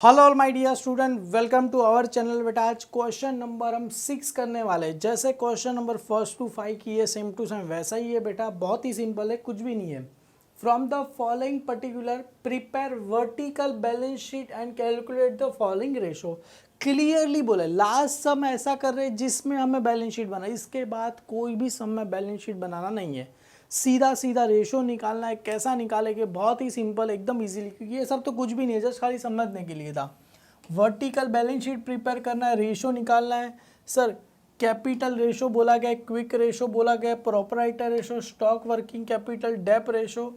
Hello all my dear student, welcome to our channel. बेटा आज question number हम 6 करने वाले हैं। जैसे क्वेश्चन नंबर 1 to 5 की है, सेम टू सेम वैसा ही है बेटा। बहुत ही सिंपल है, कुछ भी नहीं है। From the following particular prepare vertical balance sheet and calculate the following ratio. Clearly बोले लास्ट सम ऐसा कर रहे हैं जिसमें हमें बैलेंस शीट बनाना, इसके बाद कोई भी सम में बैलेंस शीट बनाना नहीं है। सीधा सीधा रेशो निकालना है। कैसा निकालेंगे? बहुत ही सिंपल, एकदम इजीली, क्योंकि ये सब तो कुछ भी नहीं है, जस्ट खाली समझने के लिए था। वर्टिकल बैलेंस शीट प्रिपेयर करना है, रेशो निकालना है। सर कैपिटल रेशो बोला गया, क्विक रेशो बोला गया, proprietor ratio, stock working capital, debt ratio,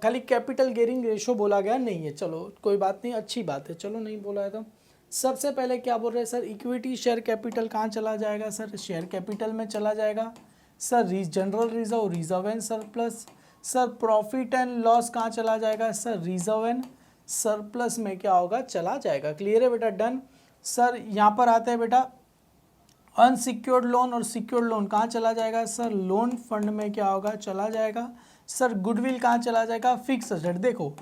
खाली कैपिटल गेयरिंग रेशो बोला गया नहीं है। चलो कोई बात नहीं, अच्छी बात है। चलो नहीं बोला है तो सबसे पहले क्या बोल रहे हैं सर? इक्विटी शेयर कैपिटल कहाँ चला जाएगा सर? शेयर कैपिटल में चला जाएगा। Sir general reserve, reserve and surplus. Sir profit and loss कहाँ चला जाएगा सर? रिजर्व एंड सरप्लस में क्या होगा? चला जाएगा। क्लियर है बेटा? डन। सर यहाँ पर आते हैं बेटा अनसिक्योर्ड लोन और सिक्योर्ड लोन कहाँ चला जाएगा सर? लोन फंड में क्या होगा? चला जाएगा। सर गुडविल कहाँ चला जाएगा? Fix asset. देखो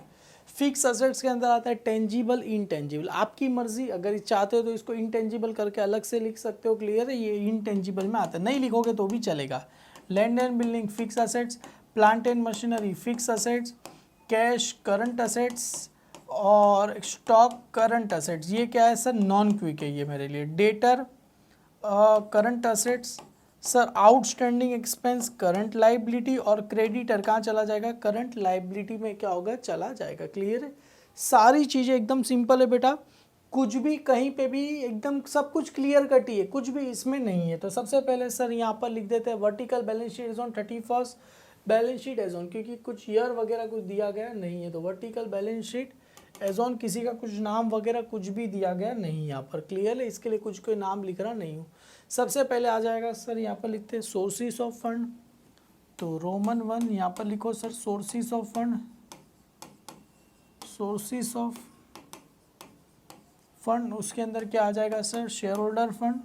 फिक्स असेट्स के अंदर आता है टेंजिबल, इनटेंजिबल। आपकी मर्जी, अगर चाहते हो तो इसको इनटेंजिबल करके अलग से लिख सकते हो। क्लियर है? ये इनटेंजिबल में आता है, नहीं लिखोगे तो भी चलेगा। Land and building fix assets, plant and machinery fix assets, cash current assets और स्टॉक करंट असेट्स। ये क्या है सर? नॉन क्विक है ये मेरे लिए। Debtor current assets. Sir outstanding expense current liability और क्रेडिटर कहाँ चला जाएगा? करंट लाइबिलिटी में क्या होगा? चला जाएगा। क्लियर है? सारी चीज़ें एकदम सिंपल है बेटा, कुछ भी कहीं पे भी एकदम सब कुछ क्लियर कट ही है, कुछ भी इसमें नहीं है। तो सबसे पहले सर यहाँ पर लिख देते हैं vertical balance sheet as on 31st, balance sheet as on, क्योंकि कुछ ईयर वगैरह कुछ दिया गया नहीं है, तो vertical balance sheet as on, किसी का कुछ नाम वगैरह कुछ भी दिया गया नहीं यहाँ पर। क्लियर है? इसके लिए कुछ कोई नाम लिख रहा नहीं हूँ। सबसे पहले आ जाएगा सर यहाँ पर लिखते हैं सोर्सेस ऑफ फंड, तो रोमन 1 यहाँ पर लिखो sir sources of fund, sources of fund. उसके अंदर क्या आ जाएगा sir? Share holder fund.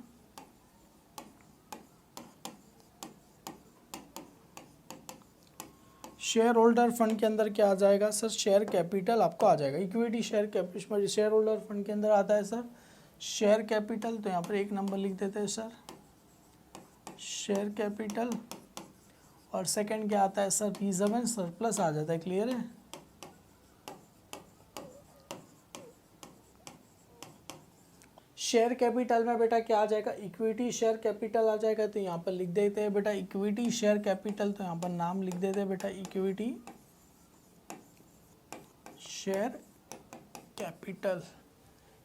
Share holder fund के अंदर क्या आ जाएगा सर? शेयर कैपिटल आपको आ जाएगा। Equity share capital, share holder fund के अंदर आता है सर शेयर कैपिटल, तो यहाँ पर एक नंबर लिख देते हैं सर शेयर कैपिटल। और सेकंड क्या आता है सर? रिजर्व एंड सरप्लस आ जाता है। क्लियर है? शेयर कैपिटल में बेटा क्या आ जाएगा? इक्विटी शेयर कैपिटल आ जाएगा, तो यहाँ पर लिख देते हैं बेटा इक्विटी शेयर कैपिटल, तो यहाँ पर नाम लिख देते हैं बेटा इक्विटी शेयर कैपिटल।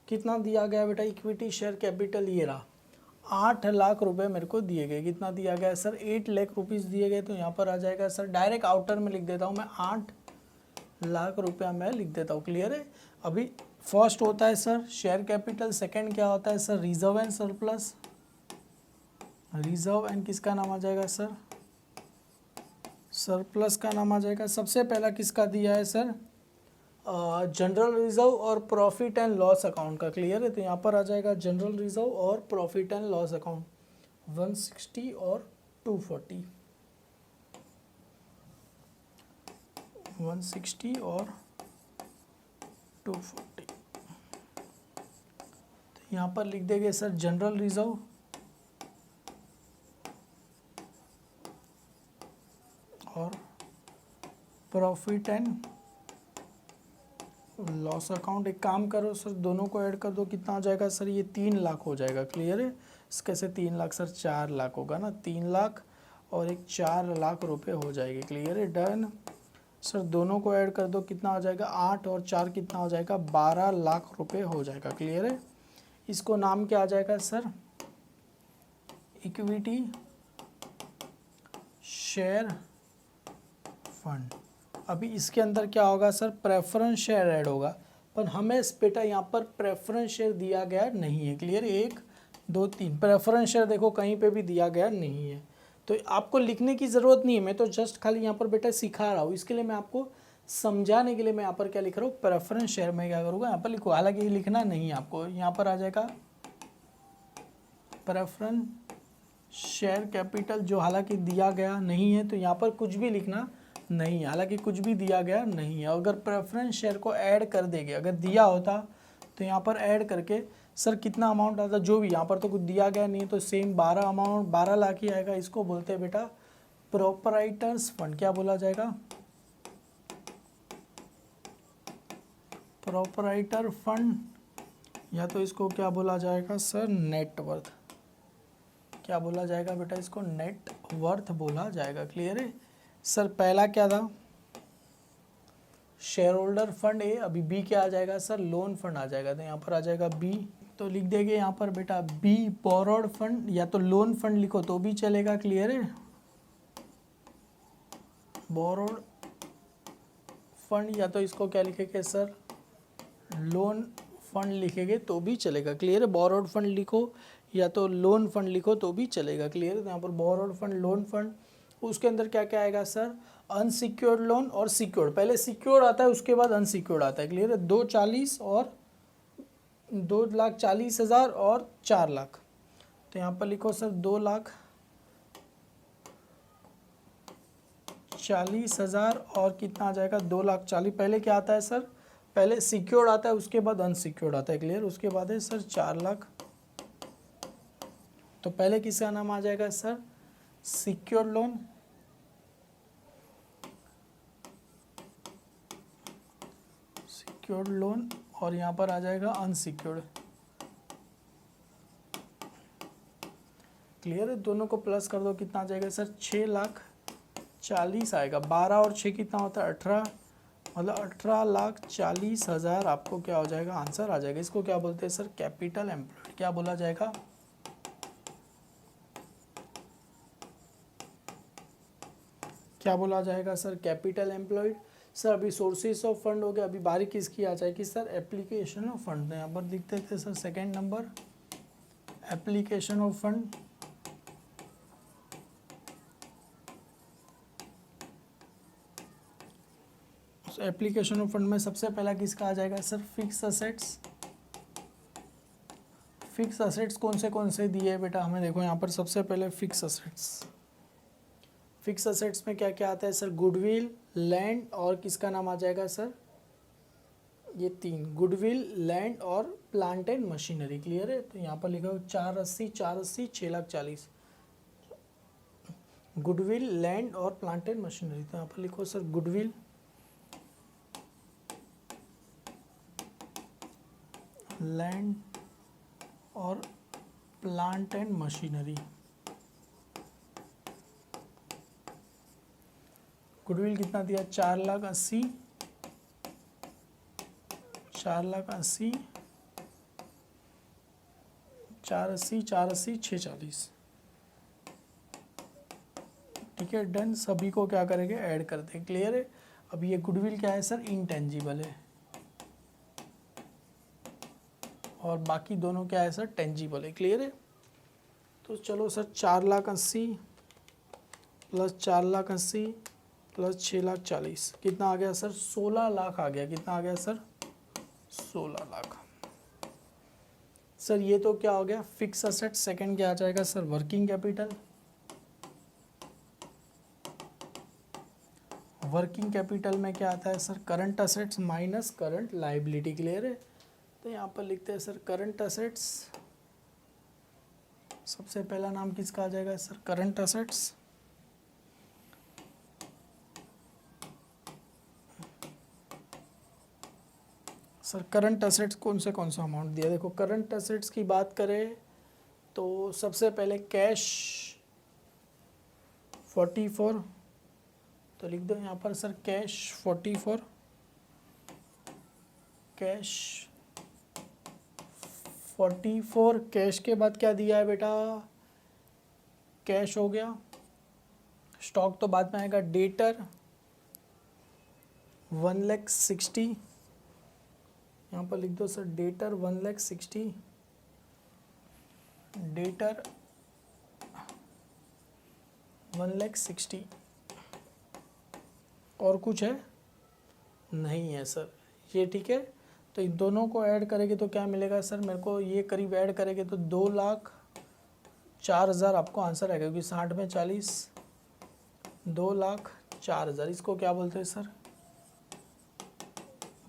कितना दिया गया बेटा? इक्विटी शेयर कैपिटल ये रहा, 8 लाख रुपए मेरे को दिए गए। कितना दिया गया सर? 8 लाख रुपीज़ दिए गए, तो यहाँ पर आ जाएगा सर, डायरेक्ट आउटर में लिख देता हूँ मैं, 8 लाख रुपया मैं लिख देता हूँ। क्लियर है? अभी फर्स्ट होता है सर शेयर कैपिटल, सेकंड क्या होता है sir? Reserve and surplus. Reserve and किसका नाम आ जाएगा सर? सरप्लस का नाम आ जाएगा। सबसे पहला किसका दिया है सर? जनरल रिजर्व और प्रॉफिट एंड लॉस अकाउंट का। क्लियर है? तो यहाँ पर आ जाएगा जनरल रिजर्व और प्रॉफिट एंड लॉस अकाउंट 160 और 240, 160 और 240। तो यहाँ पर लिख देंगे सर जनरल रिजर्व और प्रॉफिट एंड लॉस अकाउंट। एक काम करो सर, दोनों को ऐड कर दो, कितना आ जाएगा सर? ये 3 लाख हो जाएगा। क्लियर है? कैसे 3 लाख सर? 4 लाख होगा ना, 3 लाख और एक 4 लाख रुपए हो जाएंगे। क्लियर है? डन। सर दोनों को ऐड कर दो, कितना हो जाएगा? 8 और 4 कितना हो जाएगा? 12 लाख रुपए हो जाएगा। क्लियर है? इसको नाम क्या आ जाएगा सर? Equity share fund. अभी इसके अंदर क्या होगा सर? प्रेफरेंस शेयर ऐड होगा, पर हमें बेटा यहाँ पर प्रेफरेंस शेयर दिया गया नहीं है। क्लियर? 1 2 3 प्रेफरेंस शेयर देखो कहीं पे भी दिया गया नहीं है, तो आपको लिखने की ज़रूरत नहीं है। मैं तो जस्ट खाली यहाँ पर बेटा सिखा रहा हूँ, इसके लिए मैं आपको समझाने के लिए मैं यहाँ पर क्या लिख रहा हूँ? प्रेफरेंस शेयर में क्या करूँगा? यहाँ पर लिखो, हालांकि लिखना नहीं है आपको। यहाँ पर आ जाएगा प्रेफरेंस शेयर कैपिटल, जो हालांकि दिया गया नहीं है, तो यहाँ पर कुछ भी लिखना नहीं है, हालांकि कुछ भी दिया गया नहीं है। अगर प्रेफरेंस शेयर को ऐड कर देंगे, अगर दिया होता तो यहाँ पर ऐड करके सर कितना अमाउंट आता है, जो भी यहाँ पर तो कुछ दिया गया नहीं, तो सेम 12 लाख ही आएगा। इसको बोलते हैं बेटा प्रोपराइटर्स फंड। क्या बोला जाएगा? प्रोपराइटर फंड, या तो इसको क्या बोला जाएगा सर? नेटवर्थ। क्या बोला जाएगा बेटा? इसको नेटवर्थ बोला जाएगा। क्लियर है सर? पहला क्या था? शेयर होल्डर फंड ए। अभी बी क्या आ जाएगा सर? लोन फंड आ जाएगा। तो यहाँ पर आ जाएगा बी, तो लिख देंगे यहाँ पर बेटा बी बोरोड फंड, या तो लोन फंड लिखो तो भी चलेगा। क्लियर है? बोरोड फंड, या तो इसको क्या लिखेंगे सर? लोन फंड लिखेंगे तो भी चलेगा। क्लियर है? बोरोड फंड लिखो या तो लोन फंड लिखो तो भी चलेगा। क्लियर है? तो यहाँ पर बोरोड फंड, लोन फंड, उसके अंदर क्या क्या आएगा सर? अनसिक्योर्ड लोन और सिक्योर्ड। पहले सिक्योर्ड आता है, उसके बाद अनसिक्योर्ड आता है। क्लियर है? 240 और 2,40,000 और 4 लाख। तो यहाँ पर लिखो सर 2,40,000 और कितना आ जाएगा? 2,40,000। पहले क्या आता है सर? पहले सिक्योर्ड आता है, उसके बाद अनसिक्योर्ड आता है। क्लियर? उसके बाद है सर 4 लाख। तो पहले किसका नाम आ जाएगा sir? Secured loan, secured loan, और यहाँ पर आ जाएगा अनसिक्योर्ड। क्लियर है? दोनों को प्लस कर दो, कितना आ जाएगा सर? 6,40,000 आएगा। 12 और 6 कितना होता है? 18, मतलब 18,40,000 आपको क्या हो जाएगा? आंसर आ जाएगा। इसको क्या बोलते हैं सर? Capital employed. क्या बोला जाएगा? क्या बोला जाएगा सर? Capital employed. सर अभी सोर्सेस ऑफ फंड हो गया, अभी बारी किसकी आ जाएगी सर? Application of fund. यहाँ पर लिखते थे sir second number, application of fund. Application of fund में सबसे पहला किसका आ जाएगा sir? Fix assets. Fix assets कौन से दिए बेटा हमें? देखो यहाँ पर सबसे पहले फिक्स असेट्स। फिक्स असेट्स में क्या क्या आता है सर? गुडविल, लैंड, और किसका नाम आ जाएगा सर? ये 3, गुडविल, लैंड और प्लांट एंड मशीनरी। क्लियर है? तो यहाँ पर लिखा हो 480, 480, 6,40,000। गुडविल, लैंड और प्लांट एंड मशीनरी। तो यहाँ पर लिखो सर गुडविल, लैंड और प्लांट एंड मशीनरी। गुडविल कितना दिया? 4,80,000, 4,80,000, 480, 480, 640। ठीक है, डन। सभी को क्या करेंगे? ऐड कर दें। क्लियर है? अब ये गुडविल क्या है सर? इंटेंजिबल है, और बाकी दोनों क्या है सर? टेंजिबल है। क्लियर है? तो चलो सर 4,80,000 प्लस 4,80,000 प्लस 6,40,000 कितना आ गया सर? 16 लाख आ गया। कितना आ गया सर? 16 लाख। सर ये तो क्या हो गया? Fix asset. सेकंड क्या आ जाएगा sir? Working capital. Working capital में क्या आता है sir? Current assets minus current liability. Clear है? तो यहाँ पर लिखते हैं सर करंट असेट्स। सबसे पहला नाम किसका आ जाएगा sir? Current assets. Sir current assets कौन सा अमाउंट दिया? देखो करंट असेट्स की बात करें तो सबसे पहले कैश 44, तो लिख दो यहाँ पर सर कैश 44, कैश 44। कैश के बाद क्या दिया है बेटा? कैश हो गया। स्टॉक तो बाद में आएगा। डेटर 1,60,000, यहाँ पर लिख दो सर डेटर 1,60,000, डेटर 1,60,000। और कुछ है? नहीं है सर। ये ठीक है। तो इन दोनों को ऐड करेंगे तो क्या मिलेगा सर? मेरे को ये करीब ऐड करेंगे तो 2,04,000 आपको आंसर आएगा, क्योंकि 60 में 40, 2,04,000। इसको क्या बोलते हैं सर?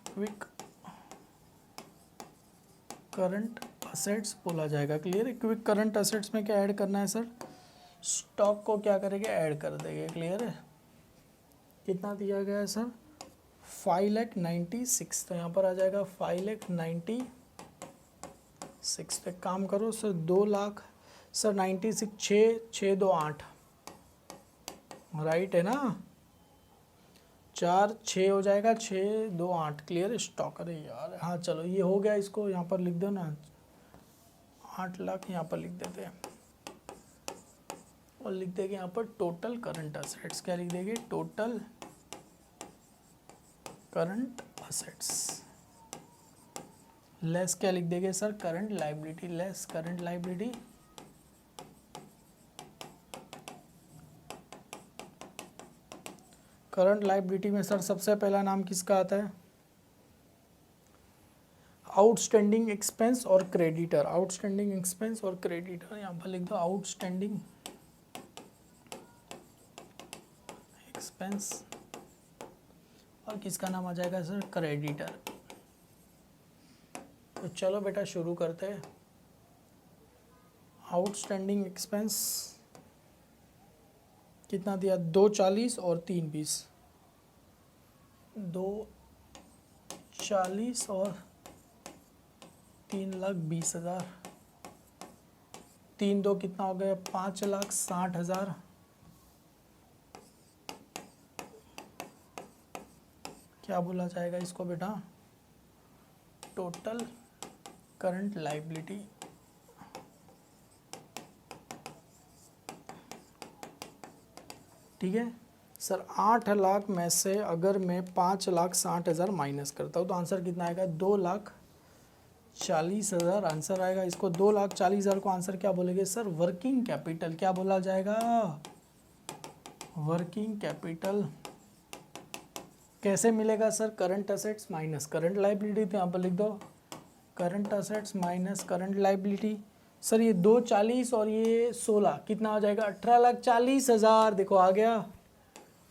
क्विक करंट असेट्स बोला जाएगा। क्लियर है। क्विक करंट असेट्स में क्या ऐड करना है सर, स्टॉक को क्या करेंगे, ऐड कर देंगे। क्लियर है। कितना दिया गया है सर, 5,96,000, तो यहाँ पर आ जाएगा 5,96,000। तो एक काम करो सर, 2,00,000 सर, 96 6 2 8 राइट है ना, 4 6 हो जाएगा, 6 2 8। क्लियर है। स्टॉक, अरे यार हाँ चलो ये हो गया, इसको यहाँ पर लिख दो ना, 8,00,000 यहाँ पर लिख देते हैं और लिख देंगे यहाँ पर टोटल करंट असेट्स। क्या लिख देंगे, टोटल करंट असेट्स लेस क्या लिख देंगे sir, current liability, less current liability. Current liability में सर सबसे पहला नाम किसका आता है, आउटस्टैंडिंग एक्सपेंस और क्रेडिटर। आउटस्टैंडिंग एक्सपेंस और क्रेडिटर, यहाँ पर लिख दो आउटस्टैंडिंग एक्सपेंस और किसका नाम आ जाएगा सर, क्रेडिटर। तो चलो बेटा शुरू करते हैं। आउटस्टैंडिंग एक्सपेंस कितना दिया, 240 और 320, 240 और 3,20,000, 3 2 कितना हो गया, 5,60,000। क्या बोला जाएगा इसको बेटा, टोटल करंट लाइबिलिटी। ठीक है सर। 8,00,000 में से अगर मैं 5,60,000 माइनस करता हूँ तो आंसर कितना आएगा, 2,40,000 आंसर आएगा। इसको 2,40,000 को आंसर क्या बोलेंगे सर, वर्किंग कैपिटल। क्या बोला जाएगा, वर्किंग कैपिटल। कैसे मिलेगा sir, current assets minus current liability, तो यहाँ पर लिख दो current assets minus current liability. Sir ये 240 और ये 16 कितना हो जाएगा, 18,40,000। देखो आ गया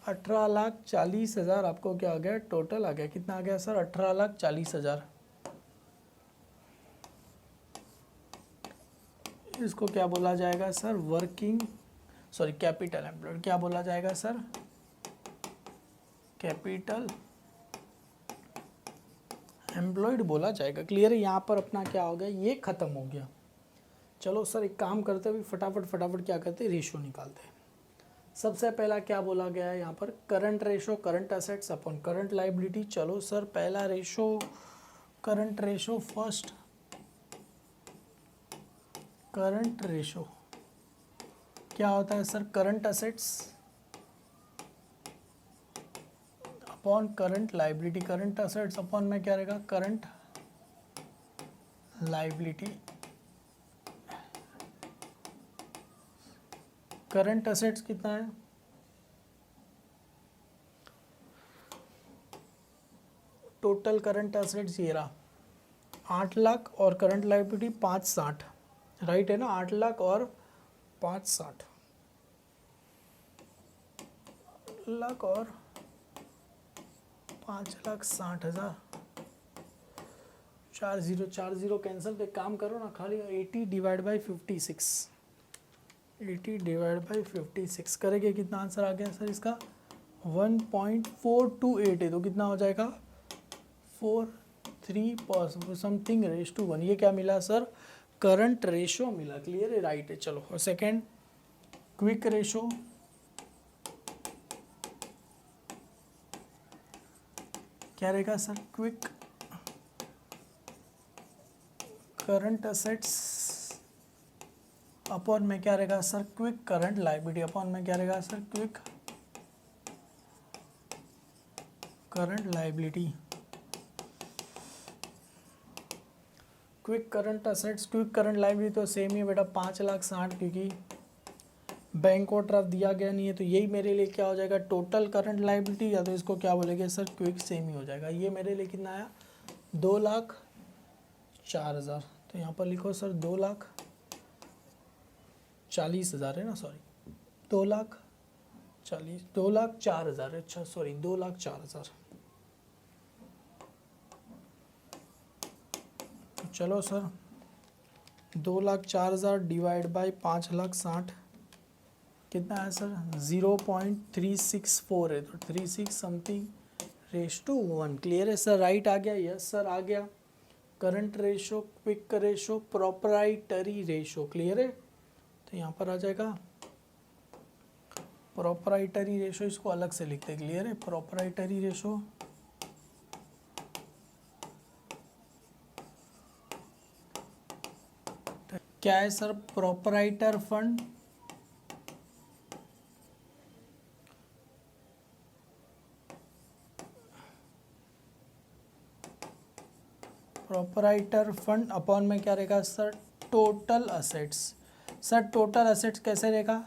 18,40,000, आपको क्या आ गया, टोटल आ गया। कितना आ गया सर, 18,40,000। इसको क्या बोला जाएगा सर, वर्किंग कैपिटल एम्प्लॉयड। क्या बोला जाएगा सर, कैपिटल एम्प्लॉयड बोला जाएगा। क्लियर है। यहाँ पर अपना क्या हो गया, ये खत्म हो गया। चलो सर एक काम करते हुए फटाफट क्या करते हैं, रेशो निकालते हैं। सबसे पहला क्या बोला गया है यहाँ पर, current ratio current assets upon current liability. चलो सर पहला ratio current ratio, first current ratio क्या होता है sir, current assets upon current liability. Current assets upon में क्या रहेगा, करंट लाइबिलिटी। करंट असेट्स कितना है, टोटल करंट असेट्स ये रहा 8,00,000 और करंट लाइबिलिटी 560, राइट है ना, 8,00,000 और 560, लाख और 5,60,000। 40 कैंसिल। तो काम करो ना, खाली 80 डिवाइड बाई 56, 80 डिवाइड बाई 56 करेंगे, कितना आंसर आ गया सर इसका, 1.428 है। तो कितना हो जाएगा, 43 समथिंग रेस टू 1। ये क्या मिला सर, करंट रेशो मिला। क्लियर है, राइट है। चलो और सेकेंड क्विक रेशो। क्या रहेगा sir, quick current assets upon में क्या रहेगा sir, quick current liability. Upon में क्या रहेगा sir, quick current liability. Quick current assets quick current liability तो सेम ही बेटा, 5,60,000, क्योंकि बैंक को ड्राफ्ट दिया गया नहीं है, तो यही मेरे लिए क्या हो जाएगा, टोटल करंट लाइबिलिटी, या तो इसको क्या बोलेंगे सर, क्विक सेम ही हो जाएगा। ये मेरे लिए कितना आया, 2,04,000। तो यहाँ पर लिखो सर 2,40,000 है ना, सॉरी 2,04,000, अच्छा सॉरी 2,04,000। चलो सर, 2,04,000 डिवाइड बाई 5,60,000 कितना है सर? 0.364 है, तो 36 समथिंग रेश टू 1। क्लियर है सर? राइट आ गया? यस सर आ गया। Current ratio, quick ratio, proprietary ratio. Clear है? तो यहाँ पर आ जाएगा प्रोपराइटरी रेशो, इसको अलग से लिखते हैं। क्लियर है? प्रोपराइटरी रेशो क्या है sir? Proprietor fund proprietor fund upon में क्या रहेगा sir? Total assets. Sir total assets कैसे रहेगा?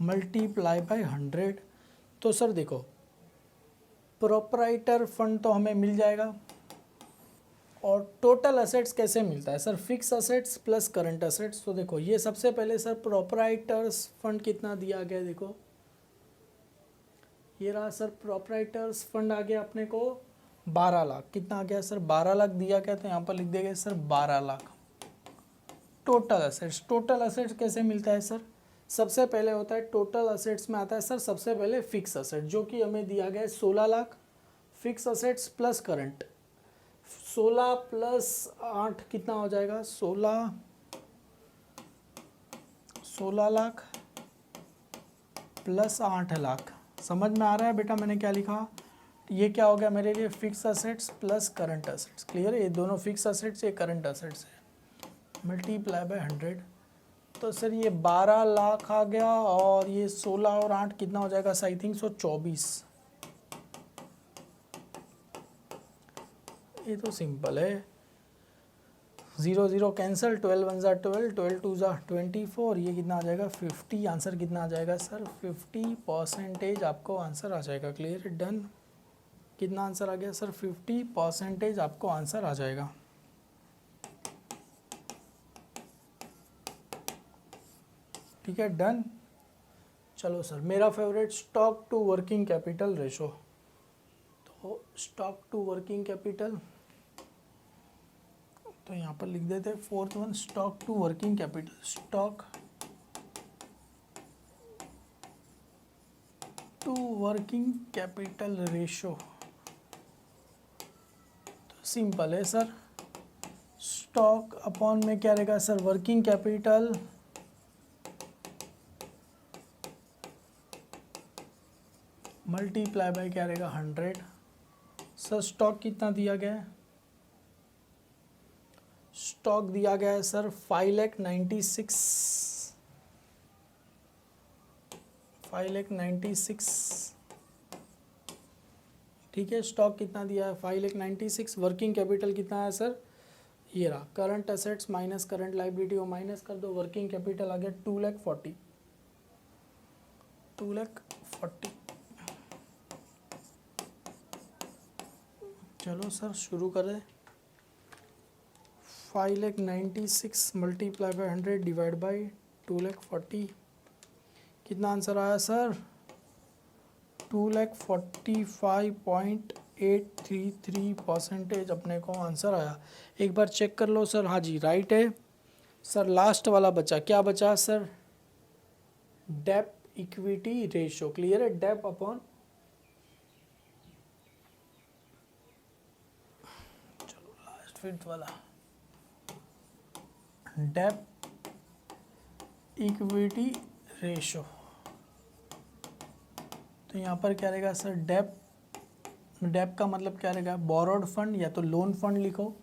Multiply by 100। तो सर देखो, प्रोपराइटर फंड तो हमें मिल जाएगा, और टोटल असेट्स कैसे मिलता है sir? Fix assets plus current assets. तो देखो ये सबसे पहले सर प्रोपराइटर्स फंड कितना दिया गया, देखो ये रहा सर। प्रोपराइटर्स फंड आ गया अपने को 12 लाख। कितना आ गया सर? 12 लाख दिया गया, तो यहाँ पर लिख देंगे sir 12 lakh. Total assets, total assets कैसे मिलता है सर? सबसे पहले होता है टोटल असेट्स में आता है सर सबसे पहले फिक्स असेट, जो कि हमें दिया गया है 16 lakh. Fix assets plus current, 16 plus 8 कितना हो जाएगा? 16 लाख प्लस 8 लाख। समझ में आ रहा है बेटा मैंने क्या लिखा? ये क्या हो गया मेरे लिए? Fix assets plus current assets. Clear है? ये दोनों फिक्स असेट्स, ये करंट असेट्स है। मल्टीप्लाई बाय 100, तो सर ये 12 लाख आ गया, और ये 16 और 8 कितना हो जाएगा? I think so 24। ये तो सिंपल है, 0 0 कैंसिल, 12 1 ज़ा 12, 12 2 ज़ा 24, ये कितना आ जाएगा? 50। आंसर कितना आ जाएगा सर? 50% आपको आंसर आ जाएगा। क्लियर? डन। कितना आंसर आ गया सर? 50% आपको आंसर आ जाएगा। ठीक है, डन। चलो सर, मेरा favourite stock to working capital ratio. तो स्टॉक टू वर्किंग कैपिटल, तो यहाँ पर लिख देते हैं 4th one, stock to working capital. Stock to working capital ratio, तो सिंपल है सर। स्टॉक अपॉन में क्या रहेगा sir? Working capital multiply by क्या रहेगा? 100। सर स्टॉक कितना दिया गया है? स्टॉक दिया गया है सर 5,96,000। ठीक है, स्टॉक कितना दिया है? 5,96,000। वर्किंग कैपिटल कितना है सर? ये रहा। Current assets minus current liability को माइनस कर दो, वर्किंग कैपिटल आ गया 2,40,000। 2,40,000। चलो सर शुरू करें। 5,96,000 मल्टीप्लाई बाय 100 डिवाइड बाई 2,40,000, कितना आंसर आया सर? 2,45,833% अपने को आंसर आया। एक बार चेक कर लो सर। हाँ जी राइट है सर। लास्ट वाला बचा, क्या बचा sir? Debt equity ratio. Clear है? डेप अपॉन, चलो लास्ट 5th वाला, डेप इक्विटी रेशो। तो यहाँ पर क्या रहेगा सर? डेप, डेप का मतलब क्या रहेगा? बोरोड फंड या तो लोन फंड लिखो।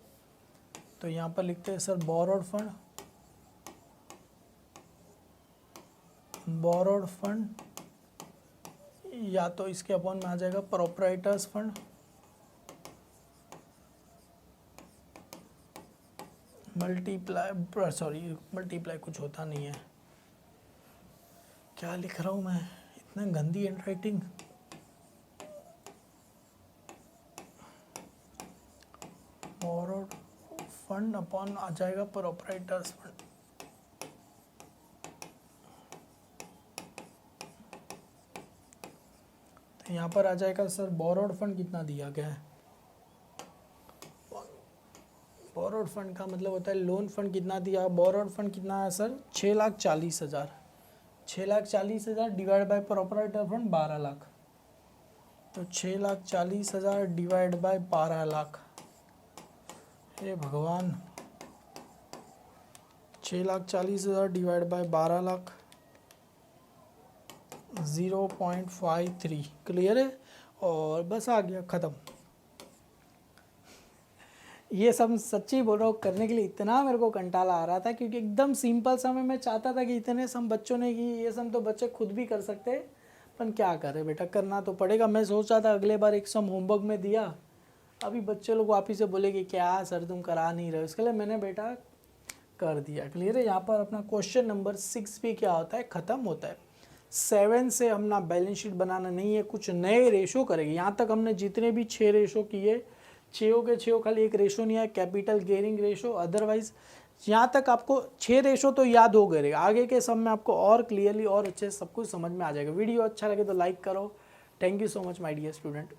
तो यहाँ पर लिखते हैं sir borrowed fund, borrowed fund, या तो इसके अपॉन में आ जाएगा proprietors fund, multiply, sorry multiply कुछ होता नहीं है, क्या लिख रहा हूँ मैं, इतना गंदी handwriting. Borrowed fund upon आ जाएगा प्रोपराइटर्स फंड। तो यहाँ पर आ जाएगा सर बोरोड फंड कितना दिया गया है? बोरोड फंड का मतलब होता है लोन फंड कितना दिया, बोरोड फंड कितना है sir 6,40,000, 6,40,000 divide by proprietor fund 12 lakh, तो 6,40,000 डिवाइड बाय 12 लाख, हे भगवान 6,40,000 डिवाइड बाय 12 लाख 0.53, क्लियर है। और बस आ गया ख़त्म। ये सब सच्ची बोल रहा हूँ, करने के लिए इतना मेरे को कंटाला आ रहा था क्योंकि एकदम सिंपल सा मैं चाहता था कि इतने सम बच्चों ने की, ये सम तो बच्चे खुद भी कर सकते हैं, पर क्या करें बेटा, करना तो पड़ेगा। मैं सोच रहा था अगले बार एक सम होमवर्क में दिया, अभी बच्चे लोग वापिस से बोले कि क्या सर तुम करा नहीं रहे हो, इसके लिए मैंने बेटा कर दिया, क्लियर है। यहाँ पर अपना क्वेश्चन नंबर 6 भी क्या होता है, ख़त्म होता है। 7 से हम ना बैलेंस शीट बनाना नहीं है, कुछ नए रेशो करेंगे। यहाँ तक हमने जितने भी 6 रेशो किए, 6 के 6 खाली एक रेशो नहीं है, कैपिटल गेयरिंग रेशो, अदरवाइज यहाँ तक आपको 6 रेशो तो याद हो गए। आगे के सब में आपको और क्लियरली और अच्छे सब कुछ समझ में आ जाएगा। वीडियो अच्छा लगे तो लाइक करो। Thank you so much my dear student.